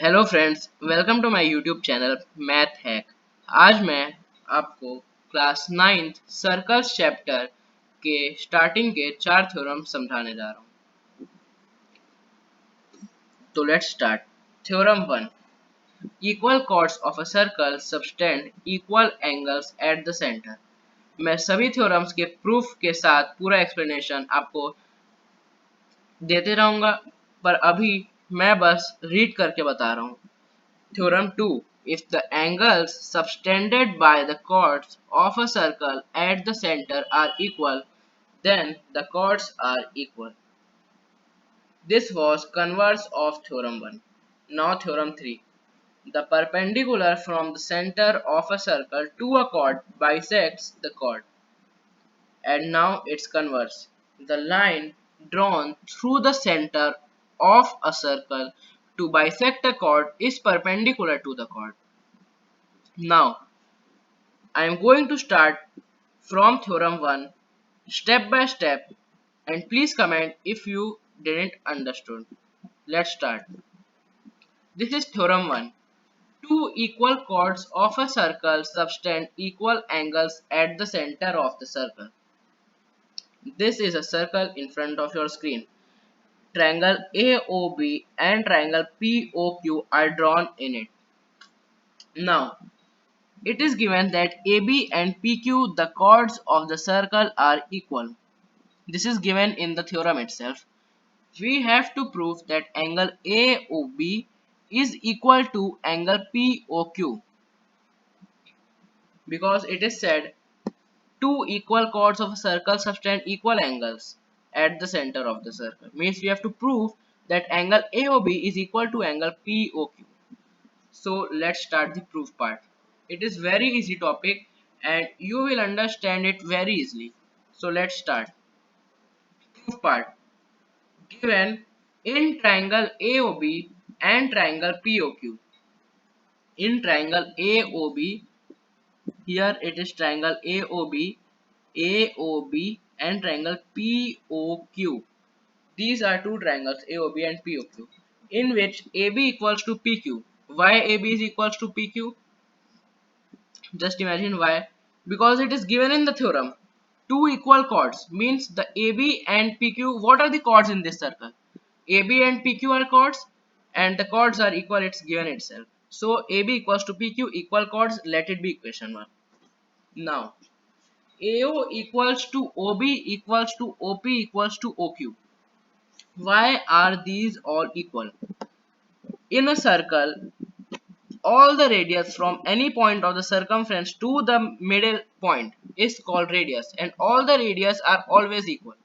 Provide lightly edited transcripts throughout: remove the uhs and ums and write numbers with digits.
Hello friends, welcome to my YouTube channel math hack. आज मैं आपको क्लास 9th सर्कल्स चैप्टर के starting के 4 थ्योरम समझाने जा रहा हूँ। तो let's start. Theorem 1, equal chords of a circle subtend equal angles at the centre. मैं सभी थ्योरम्स के प्रूफ के साथ पूरा एक्सप्लेनेशन आपको देते रहूंगा, पर अभी मैं बस रीड करके बता रहा हूँ। Theorem 2. If the angles subtended by the chords of a circle at the center are equal, then the chords are equal. This was converse of Theorem 1. Now Theorem 3. The perpendicular from the center of a circle to a chord bisects the chord. And now its converse. The line drawn through the center of a circle to bisect a chord is perpendicular to the chord. Now, I am going to start from theorem 1 step by step, and please comment if you didn't understood. Let's start. This is theorem 1. Two equal chords of a circle subtend equal angles at the center of the circle. This is a circle in front of your screen. Triangle AOB and triangle POQ are drawn in it. Now, it is given that AB and PQ, the chords of the circle, are equal. This is given in the theorem itself. We have to prove that angle AOB is equal to angle POQ, because it is said two equal chords of a circle subtend equal angles at the center of the circle. Means we have to prove that angle AOB is equal to angle POQ. So let's start the proof part. It is very easy topic and you will understand it very easily. So let's start. Proof part. Given in triangle AOB and triangle POQ. In triangle AOB, here it is triangle AOB and triangle POQ. These are two triangles AOB and POQ in which AB equals to PQ. Why AB is equals to PQ? Just imagine why. Because it is given in the theorem. Two equal chords means the AB and PQ. What are the chords in this circle? AB and PQ are chords, and the chords are equal. It's given itself. So AB equals to PQ, equal chords. Let it be equation 1. Now AO equals to OB equals to OP equals to OQ. Why are these all equal? In a circle, all the radius from any point of the circumference to the middle point is called radius, and all the radius are always equal.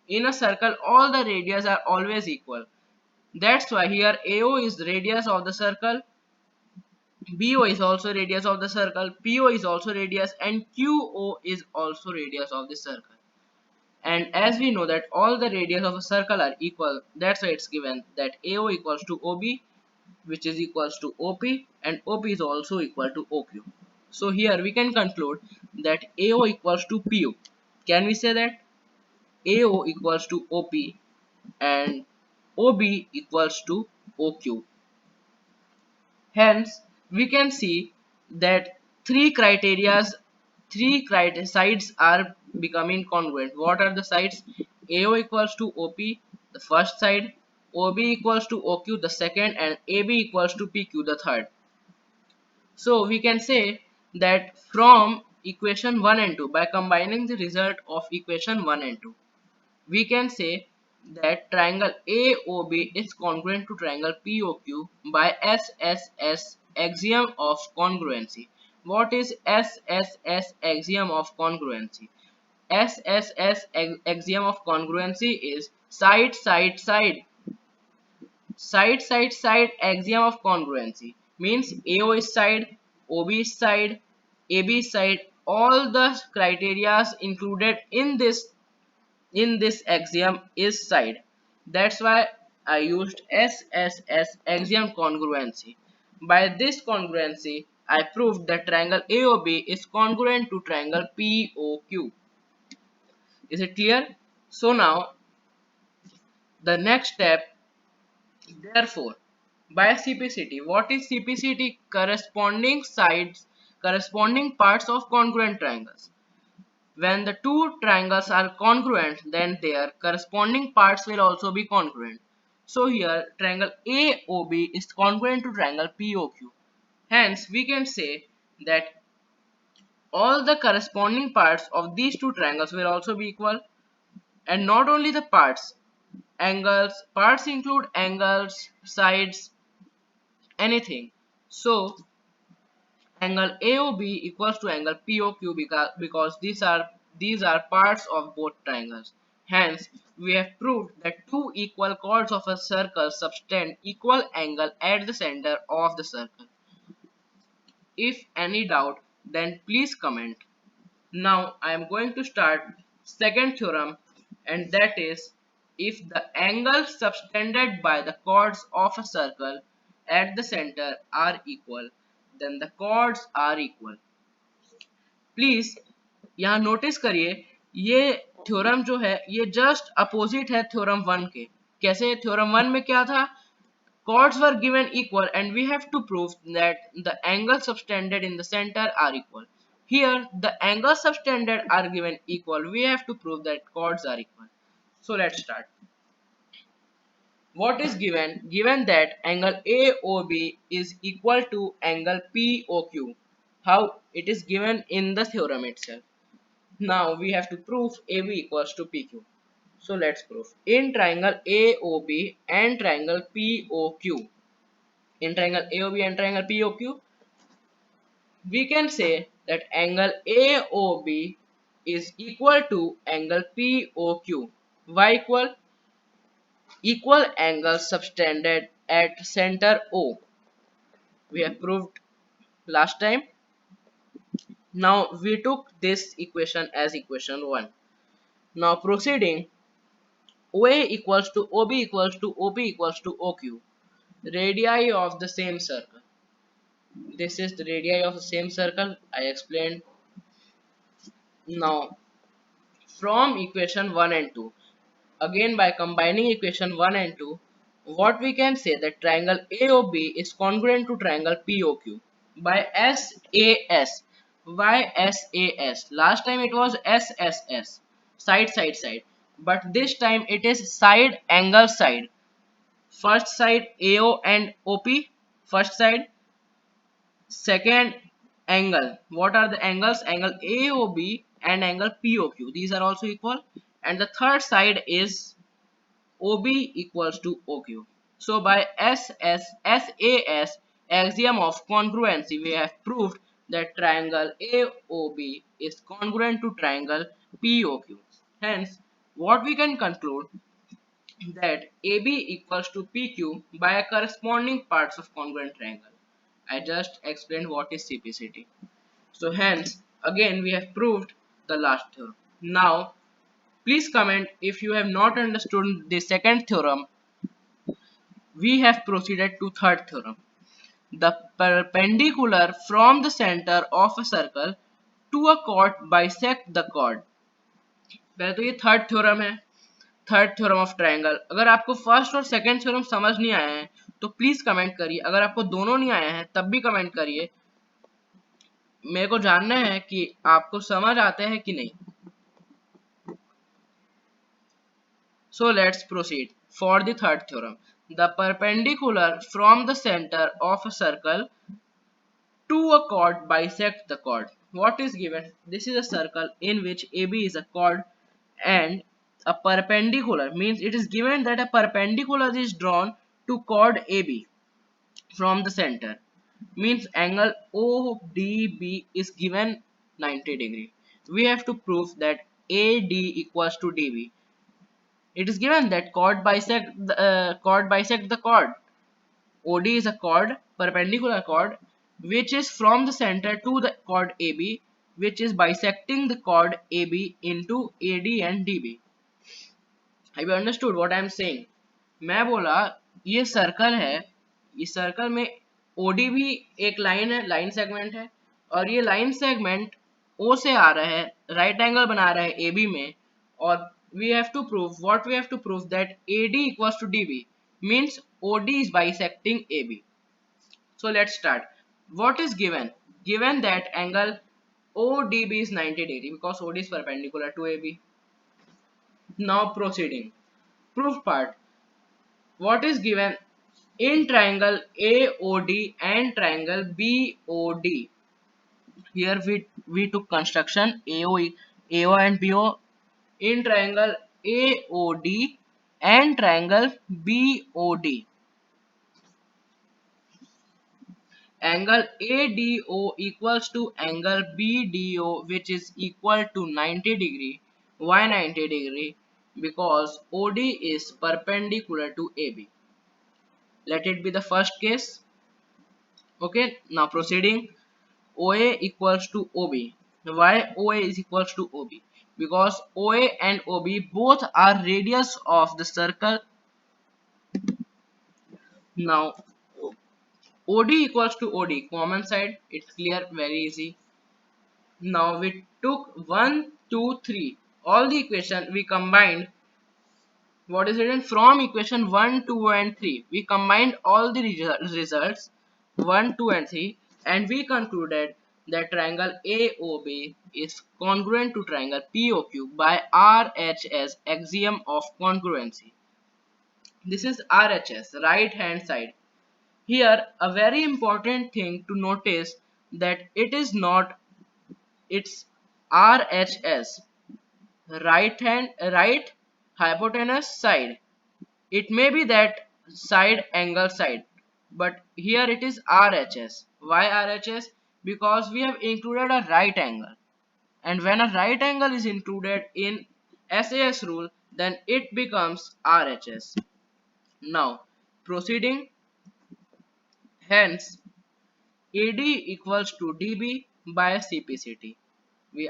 In a circle, all the radius are always equal. That's why here AO is radius of the circle, BO is also radius of the circle, PO is also radius, and QO is also radius of the circle. And as we know that all the radius of a circle are equal, that's why it's given that AO equals to OB, which is equals to OP, and OP is also equal to OQ. So here we can conclude that AO equals to PO. Can we say that AO equals to OP and OB equals to OQ? Hence, we can see that three sides are becoming congruent. What are the sides? AO equals to OP, the first side, OB equals to OQ, the second, and AB equals to PQ, the third. So we can say that from equation 1 and 2, by combining the result of equation 1 and 2, we can say that triangle AOB is congruent to triangle POQ by SSS axiom of congruency. What is SSS axiom of congruency? SSS axiom of congruency is side side side. Side side side axiom of congruency means AO is side, OB is side, AB is side. All the criteria included in this axiom is side. That's why I used SSS axiom congruency. By this congruency, I proved that triangle AOB is congruent to triangle POQ. Is it clear? So now the next step, therefore, by CPCT. What is CPCT? Corresponding sides, corresponding parts of congruent triangles. When the two triangles are congruent, then their corresponding parts will also be congruent. So here triangle AOB is congruent to triangle POQ. Hence we can say that all the corresponding parts of these two triangles will also be equal, and not only the parts, angles, parts include angles, sides, anything. So angle AOB equals to angle POQ because these are parts of both triangles. Hence, we have proved that two equal chords of a circle subtend equal angle at the center of the circle. If any doubt, then please comment. Now I am going to start second theorem, and that is, if the angles subtended by the chords of a circle at the center are equal, then the chords are equal. Please यहाँ notice करिए, ये theorem जो है ये just opposite है theorem one के. कैसे? Theorem one में क्या था? chords were given equal and we have to prove that the angles subtended in the center are equal. Here the angles subtended are given equal, we have to prove that chords are equal. So let's start. What is given? Given that angle AOB is equal to angle POQ. How? It is given in the theorem itself. Now we have to prove AB equals to PQ. So let's prove. In triangle AOB and triangle POQ, we can say that angle AOB is equal to angle POQ. Why equal? Equal angles subtended at center O. We have proved last time. Now we took this equation as equation 1. Now proceeding, OA equals to OB equals to OP equals to OQ. Radii of the same circle. This is the radii of the same circle. I explained. Now from equation 1 and 2, again by combining equation 1 and 2, what we can say that triangle AOB is congruent to triangle POQ by SAS. Why SAS? Last time it was SSS, side side side, but this time it is side angle side. First side AO and OP, first side. Second angle. What are the angles? Angle AOB and angle POQ. These are also equal. And the third side is OB equals to OQ. So by SAS axiom of congruency, we have proved that triangle AOB is congruent to triangle POQ. Hence, what we can conclude that AB equals to PQ by corresponding parts of congruent triangle. I just explained what is CPCT. So hence, again we have proved the last theorem. Now, please comment if you have not understood the second theorem. We have proceeded to third theorem. The perpendicular from the center of a circle to a chord bisect the chord. पहले तो ये third theorem है, third theorem of triangle. अगर आपको first और second theorem समझ नहीं आया है तो प्लीज कमेंट करिए. अगर आपको दोनों नहीं आया है तब भी कमेंट करिए. मेरे को जानना है कि आपको समझ आता है कि नहीं. So let's proceed for the third theorem. The perpendicular from the center of a circle to a chord bisect the chord. What is given? This is a circle in which AB is a chord and a perpendicular means it is given that a perpendicular is drawn to chord AB from the center. Means angle ODB is given 90 degree. We have to prove that AD equals to DB. It is given that chord bisect the chord. OD is a chord, perpendicular chord, which is from the center to the chord AB, which is bisecting the chord AB into AD and DB. Have you understood what I am saying? मैं बोला ये circle है, इस circle में OD भी एक line है, line segment है, और ये लाइन सेगमेंट O से आ रहा है, राइट एंगल बना रहा है AB में, और we have to prove that AD equals to DB. means OD is bisecting AB. So let's start. What is given? Given that angle ODB is 90 degree because OD is perpendicular to AB. Now proceeding. Proof part. What is given? In triangle AOD and triangle BOD. Here we took construction AO and BO. In triangle AOD and triangle BOD. Angle ADO equals to angle BDO, which is equal to 90 degree. Why 90 degree? Because OD is perpendicular to AB. Let it be the first case. Okay, now proceeding. OA equals to OB. Why OA is equals to OB? Because OA and OB both are radius of the circle. Now OD equals to OD, common side, it's clear, very easy. Now we took 1, 2, 3. All the equation we combined. What is written from equation 1, 2 and 3? We combined all the results 1, 2 and 3 and we concluded that triangle AOB is congruent to triangle POQ by RHS axiom of congruency. This is RHS, right hand side. Here a very important thing to notice that it is not, it's RHS, right hypotenuse side. It may be that side angle side, but here it is RHS. Why RHS? Because we have included a right angle, and when a right angle is included in SAS rule, then it becomes RHS. Now proceeding, hence AD equals to DB by CPCT.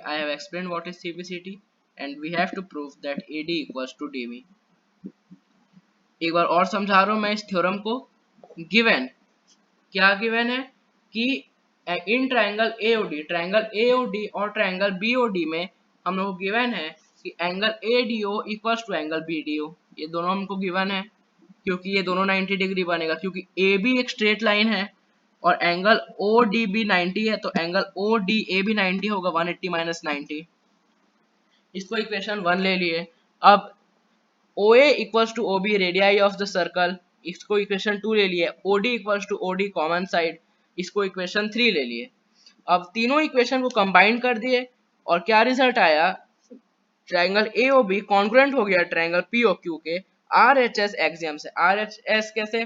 I have explained what is CPCT and we have to prove that AD equals to DB. एक बार और समझा रहा हूं मैं इस theorem को. Given, क्या given है कि इन ट्रायंगल एओडी और ट्रायंगल बीओडी में हम लोग को गिवन है कि angle ADO equals to angle BDO. ये दोनों हमको गिवन है क्योंकि ये दोनों 90 डिग्री बनेगा, क्योंकि ए बी एक स्ट्रेट लाइन है और एंगल ओ डी बी 90 है, तो एंगल ओ डी ए भी 90 होगा, 180 माइनस 90. इसको इक्वेशन 1 ले लिए. अब OA equals to OB radii of the circle, इसको इक्वेशन 2 ले लिए. OD equals to OD common side, इसको इक्वेशन 3 ले लिए. अब तीनों इक्वेशन को कंबाइन कर दिए और क्या रिजल्ट आया? ट्रायंगल AOB कॉन्ग्रुएंट हो गया ट्रायंगल POQ के RHS एक्सियम से. RHS कैसे?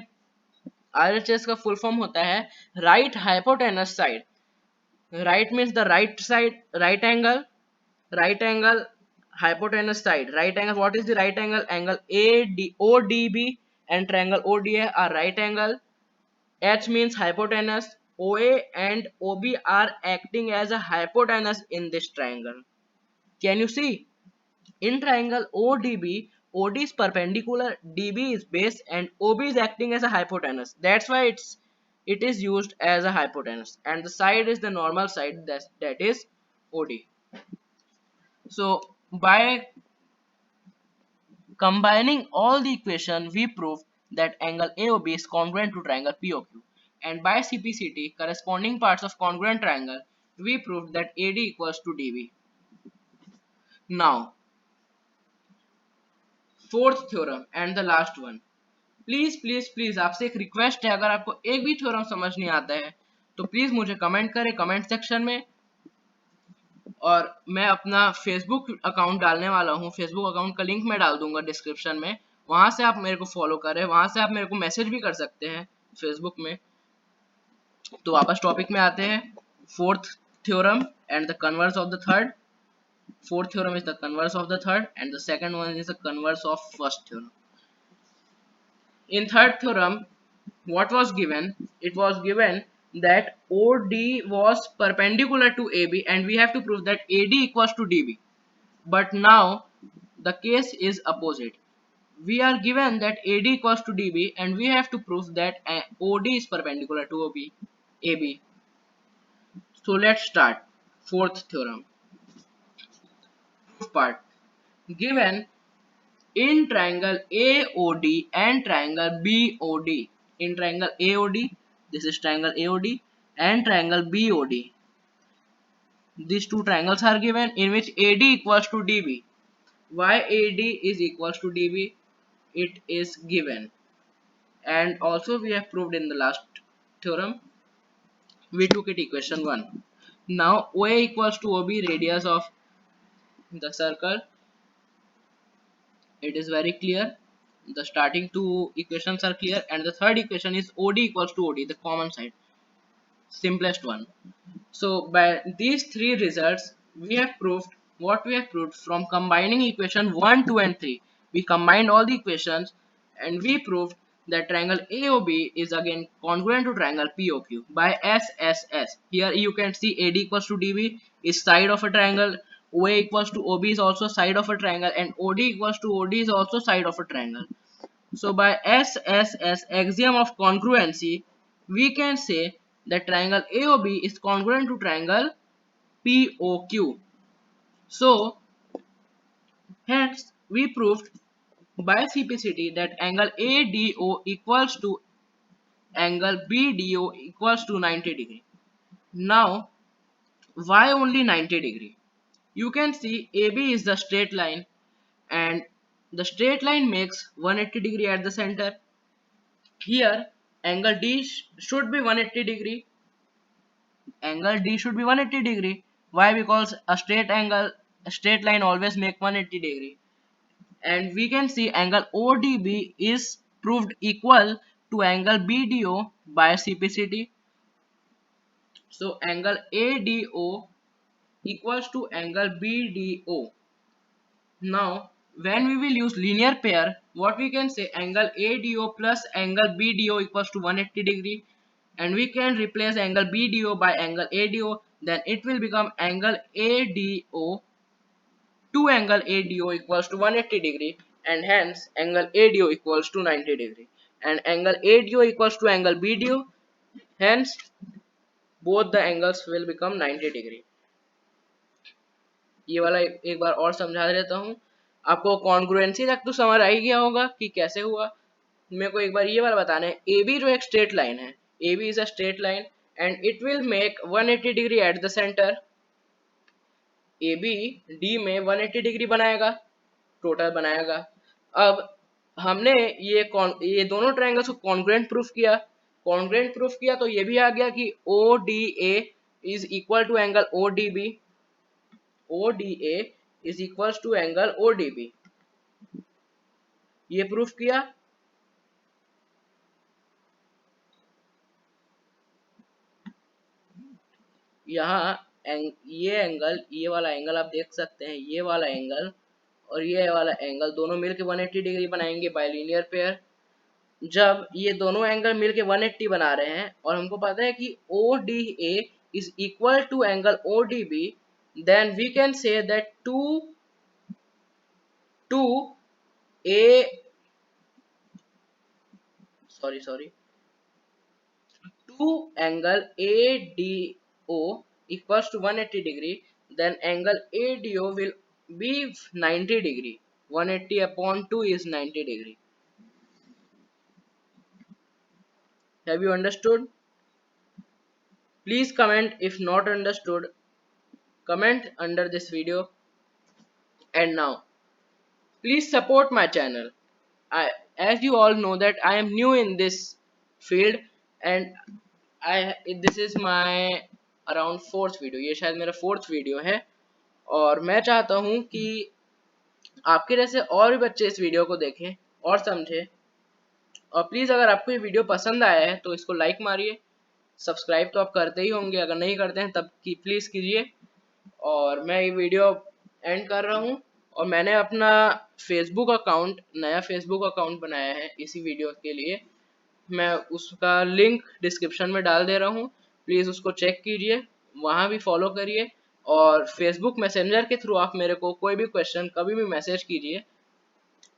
RHS का फुल फॉर्म होता है right hypotenuse side. Right means the right side, right angle hypotenuse side. Right angle, what is the right angle? Angle ODB and triangle ODA are right angle. H means hypotenuse. OA and OB are acting as a hypotenuse in this triangle. Can you see? In triangle ODB, OD is perpendicular, DB is base and OB is acting as a hypotenuse. That's why it is used as a hypotenuse, and the side is the normal side, that is OD. So by combining all the equation, we prove that angle AOB is congruent to triangle POQ, and by CPCT, corresponding parts of congruent triangle, we proved that AD equals to DB. Now, fourth theorem and the last one. Please आपसे एक request है, अगर आपको एक भी theorem समझ नहीं आता है तो प्लीज मुझे कमेंट करें कमेंट सेक्शन में. और मैं अपना फेसबुक अकाउंट डालने वाला हूँ, फेसबुक अकाउंट का लिंक मैं डाल दूंगा डिस्क्रिप्शन में, वहां से आप मेरे को फॉलो करें, वहां से आप मेरे को मैसेज भी कर सकते हैं फेसबुक में. तो वापस टॉपिक में आते हैं. Fourth theorem and the converse of the third. Fourth theorem is the converse of the third and the second one is the converse of first theorem. In third theorem, what was given? It was given that OD was perpendicular to AB and we have to prove that AD equals to DB. But now the case is opposite. We are given that AD equals to DB and we have to prove that OD is perpendicular to AB. So let's start. Fourth theorem. Proof part. Given in triangle AOD and triangle BOD. In triangle AOD, this is triangle AOD, and triangle BOD. These two triangles are given in which AD equals to DB. Why AD is equals to DB? It is given. And also we have proved in the last theorem. We took it equation 1. Now OA equals to OB, radius of the circle. It is very clear. The starting two equations are clear, and the third equation is OD equals to OD, the common side, simplest one. So by these three results, we have proved what we have proved from combining equation 1, 2 and 3. We combined all the equations and we proved that triangle AOB is again congruent to triangle POQ by SSS. Here you can see AD equals to DB is side of a triangle, OA equals to OB is also side of a triangle, and OD equals to OD is also side of a triangle. So by SSS, axiom of congruency, we can say that triangle AOB is congruent to triangle POQ. So hence we proved by CPCT that angle ADO equals to angle BDO equals to 90 degree. Now why only 90 degree? You can see AB is the straight line and the straight line makes 180 degree at the center. Here angle D should be 180 degree. Angle D should be 180 degree. Why? Because a straight line always make 180 degree. And we can see angle ODB is proved equal to angle BDO by CPCT. So angle ADO equals to angle BDO. Now when we will use linear pair, what we can say, angle ADO plus angle BDO equals to 180 degree, and we can replace angle BDO by angle ADO, then it will become angle ADO to angle ADO equals to 180 degree, and hence angle ADO equals to 90 degree, and angle ADO equals to angle BDO, hence both the angles will become 90 degree. ये वाला एक बार और समझा देता हूँ आपको। Congruency तक तो समझ आ ही गया होगा कि कैसे हुआ। मेरे को एक बार ये वाला बताना है, ए बी जो एक स्ट्रेट लाइन है, A B is a straight line and it will make 180 degree at the centre. A B D में 180 डिग्री बनाएगा, टोटल बनाएगा। अब हमने ये दोनों ट्रायंगल्स को कॉन्ग्रुएंट प्रूफ किया। कॉन्ग्रुएंट प्रूफ किया तो ये भी आ गया कि O D A is equal to angle O D B, ODA is equals to angle ODB, ये प्रूफ किया। यहाँ ये एंगल, ये वाला एंगल आप देख सकते हैं, ये वाला एंगल और ये वाला एंगल दोनों मिलके 180 डिग्री बनाएंगे बाय लीनियर पेयर। जब ये दोनों एंगल मिलके 180 बना रहे हैं और हमको पता है कि ODA is equal to angle ODB, then we can say that 2 angle ADO equals to 180 degree, then angle ADO will be 90 degree. 180 upon 2 is 90 degree. Have you understood? Please comment if not understood. Comment under this video. And now please support my channel. As you all know that I am new in this field and this is my around fourth video, ये शायद मेरा fourth video है और मैं चाहता हूँ कि आपके जैसे और भी बच्चे इस वीडियो को देखें और समझें। और प्लीज़ अगर आपको ये वीडियो पसंद आया है तो इसको लाइक मारिए, सब्सक्राइब तो आप करते ही होंगे, अगर नहीं करते हैं तब की प्लीज़ कीजिए। और मैं ये वीडियो एंड कर रहा हूँ और मैंने अपना नया फेसबुक अकाउंट बनाया है इसी वीडियो के लिए। मैं उसका लिंक डिस्क्रिप्शन में डाल दे रहा हूँ, प्लीज़ उसको चेक कीजिए, वहाँ भी फॉलो करिए। और फेसबुक मैसेंजर के थ्रू आप मेरे को कोई भी क्वेश्चन कभी भी मैसेज कीजिए।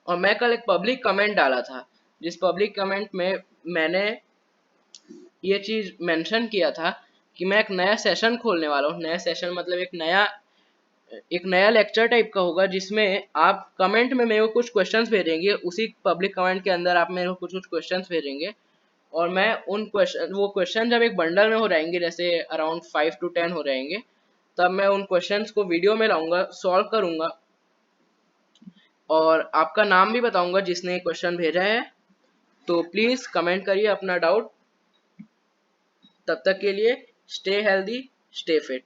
और मैं कल एक पब्लिक कमेंट डाला था, जिस पब्लिक कमेंट में मैंने ये चीज़ मेंशन किया था कि मैं एक नया सेशन खोलने वाला हूँ। नया सेशन मतलब एक नया एक नया लेक्चर टाइप का होगा जिसमें आप कमेंट में मेरे को कुछ क्वेश्चंस भेजेंगे, उसी पब्लिक कमेंट के अंदर आप मेरे को कुछ कुछ क्वेश्चंस भेजेंगे और मैं उन क्वेश्चन जब एक बंडल में हो जाएंगे, जैसे अराउंड 5 to 10 हो जाएंगे, तब मैं उन क्वेश्चंस को वीडियो में लाऊंगा, सॉल्व करूंगा और आपका नाम भी बताऊंगा जिसने क्वेश्चन भेजा है। तो प्लीज़ कमेंट करिए अपना डाउट। तब तक के लिए स्टे हेल्दी, स्टे फिट।